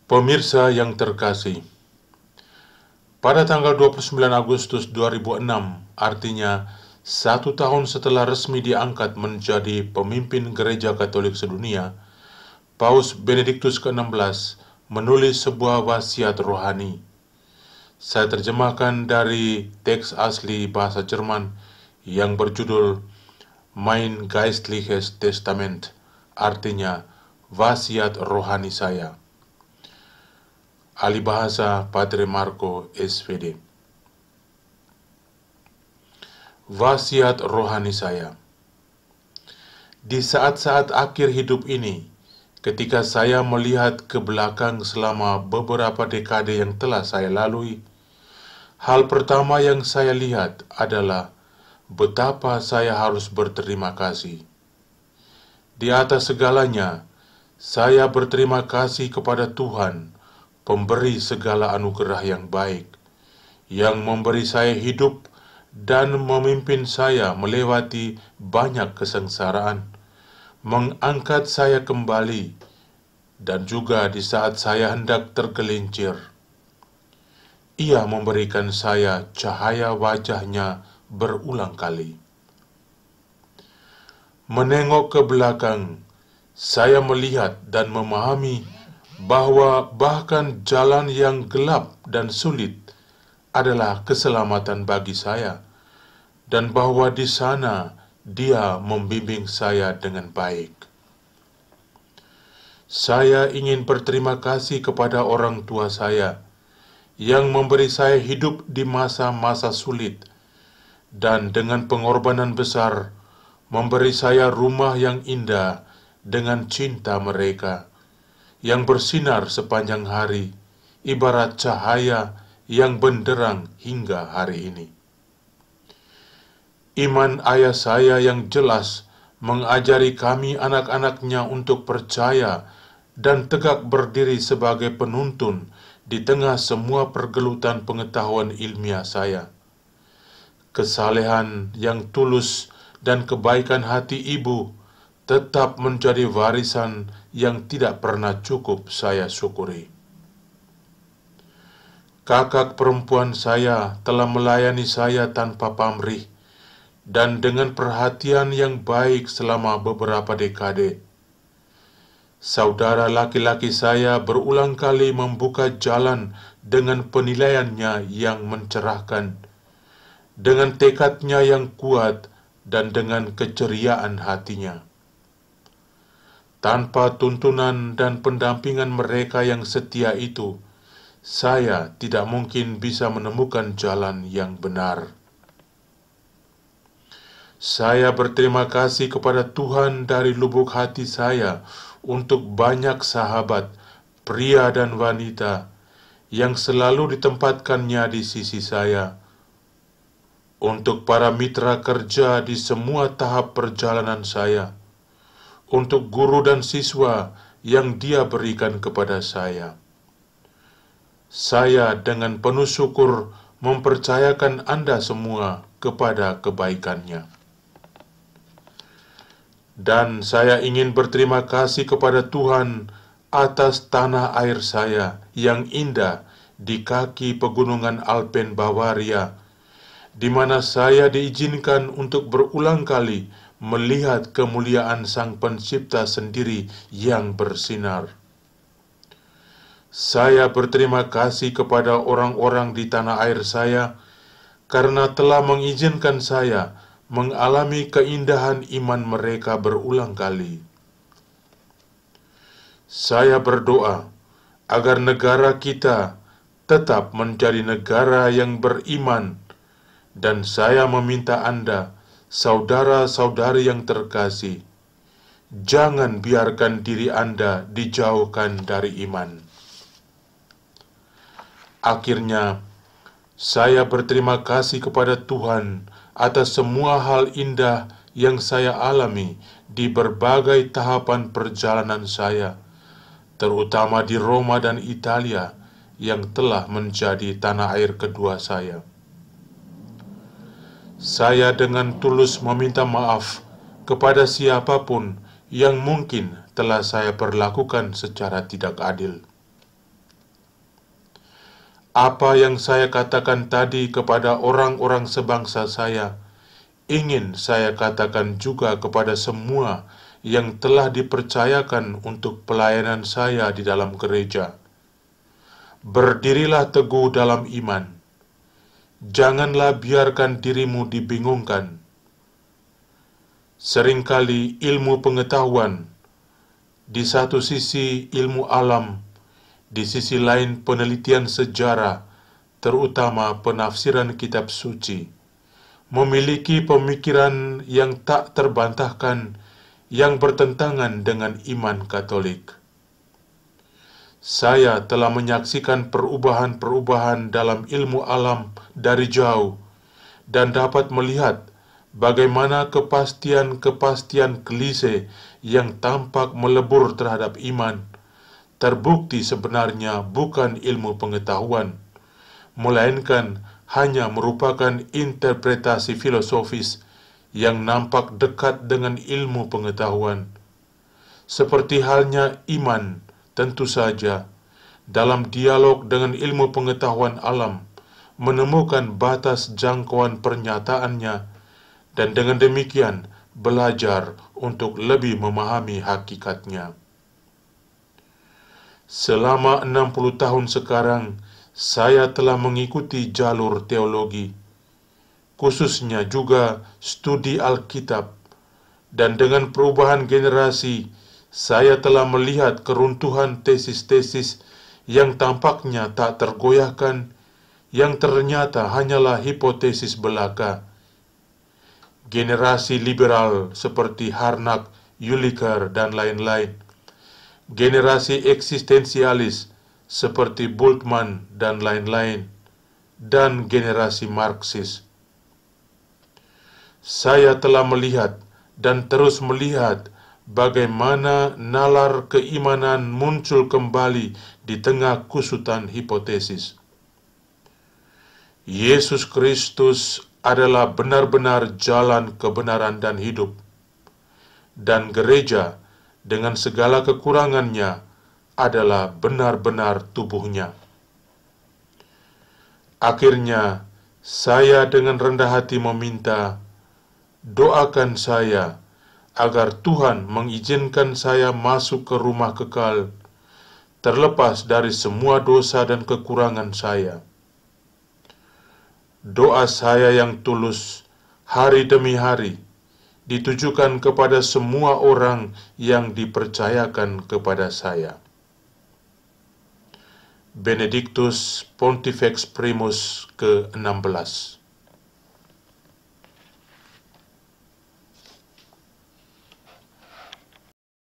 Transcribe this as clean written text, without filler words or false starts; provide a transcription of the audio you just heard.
Pemirsa yang terkasih, pada tanggal 29 Agustus 2006, artinya 1 tahun setelah resmi diangkat menjadi pemimpin Gereja Katolik sedunia, Paus Benediktus ke-16 menulis sebuah wasiat rohani. Saya terjemahkan dari teks asli bahasa Jerman yang berjudul Mein Geistliches Testament, artinya wasiat rohani saya. Ahli bahasa Padre Marco SVD. Wasiat rohani saya. Di saat-saat akhir hidup ini, ketika saya melihat ke belakang selama beberapa dekade yang telah saya lalui, hal pertama yang saya lihat adalah betapa saya harus berterima kasih. Di atas segalanya, saya berterima kasih kepada Tuhan, pemberi segala anugerah yang baik, yang memberi saya hidup dan memimpin saya melewati banyak kesengsaraan, mengangkat saya kembali, dan juga di saat saya hendak tergelincir. Ia memberikan saya cahaya wajahnya berulang kali. Menengok ke belakang, saya melihat dan memahami bahwa bahkan jalan yang gelap dan sulit adalah keselamatan bagi saya, dan bahwa di sana Dia membimbing saya dengan baik. Saya ingin berterima kasih kepada orang tua saya yang memberi saya hidup di masa-masa sulit, dan dengan pengorbanan besar memberi saya rumah yang indah dengan cinta mereka, yang bersinar sepanjang hari, ibarat cahaya yang benderang hingga hari ini. Iman ayah saya yang jelas mengajari kami anak-anaknya untuk percaya dan tegak berdiri sebagai penuntun di tengah semua pergelutan pengetahuan ilmiah saya. Kesalehan yang tulus dan kebaikan hati ibu tetap menjadi warisan yang tidak pernah cukup saya syukuri. Kakak perempuan saya telah melayani saya tanpa pamrih dan dengan perhatian yang baik selama beberapa dekade. Saudara laki-laki saya berulang kali membuka jalan dengan penilaiannya yang mencerahkan, dengan tekadnya yang kuat dan dengan keceriaan hatinya. Tanpa tuntunan dan pendampingan mereka yang setia itu, saya tidak mungkin bisa menemukan jalan yang benar. Saya berterima kasih kepada Tuhan dari lubuk hati saya untuk banyak sahabat, pria dan wanita, yang selalu ditempatkannya di sisi saya, untuk para mitra kerja di semua tahap perjalanan saya, untuk guru dan siswa yang Dia berikan kepada saya. Saya dengan penuh syukur mempercayakan Anda semua kepada kebaikannya. Dan saya ingin berterima kasih kepada Tuhan atas tanah air saya yang indah di kaki pegunungan Alpen Bavaria, di mana saya diizinkan untuk berulang kali melihat kemuliaan Sang Pencipta sendiri yang bersinar. Saya berterima kasih kepada orang-orang di tanah air saya karena telah mengizinkan saya mengalami keindahan iman mereka berulang kali. Saya berdoa agar negara kita tetap menjadi negara yang beriman, dan saya meminta Anda, saudara-saudari yang terkasih, jangan biarkan diri Anda dijauhkan dari iman. Akhirnya, saya berterima kasih kepada Tuhan atas semua hal indah yang saya alami di berbagai tahapan perjalanan saya, terutama di Roma dan Italia yang telah menjadi tanah air kedua saya. Saya dengan tulus meminta maaf kepada siapapun yang mungkin telah saya perlakukan secara tidak adil. Apa yang saya katakan tadi kepada orang-orang sebangsa saya, ingin saya katakan juga kepada semua yang telah dipercayakan untuk pelayanan saya di dalam gereja. Berdirilah teguh dalam iman. Janganlah biarkan dirimu dibingungkan. Seringkali ilmu pengetahuan, di satu sisi ilmu alam, di sisi lain penelitian sejarah, terutama penafsiran kitab suci, memiliki pemikiran yang tak terbantahkan yang bertentangan dengan iman Katolik. Saya telah menyaksikan perubahan-perubahan dalam ilmu alam dari jauh dan dapat melihat bagaimana kepastian-kepastian klise yang tampak melebur terhadap iman terbukti sebenarnya bukan ilmu pengetahuan, melainkan hanya merupakan interpretasi filosofis yang nampak dekat dengan ilmu pengetahuan. Seperti halnya iman, tentu saja, dalam dialog dengan ilmu pengetahuan alam, menemukan batas jangkauan pernyataannya, dan dengan demikian belajar untuk lebih memahami hakikatnya. Selama 60 tahun sekarang, saya telah mengikuti jalur teologi, khususnya juga studi Alkitab, dan dengan perubahan generasi, saya telah melihat keruntuhan tesis-tesis yang tampaknya tak tergoyahkan, yang ternyata hanyalah hipotesis belaka. Generasi liberal seperti Harnack, Jülicher, dan lain-lain. Generasi eksistensialis seperti Bultmann dan lain-lain, dan generasi Marxis. Saya telah melihat dan terus melihat bagaimana nalar keimanan muncul kembali di tengah kusutan hipotesis. Yesus Kristus adalah benar-benar jalan kebenaran dan hidup, dan gereja dengan segala kekurangannya adalah benar-benar tubuhnya. Akhirnya, saya dengan rendah hati meminta, doakan saya agar Tuhan mengizinkan saya masuk ke rumah kekal, terlepas dari semua dosa dan kekurangan saya. Doa saya yang tulus, hari demi hari, ditujukan kepada semua orang yang dipercayakan kepada saya. Benedictus Pontifex Primus ke-16.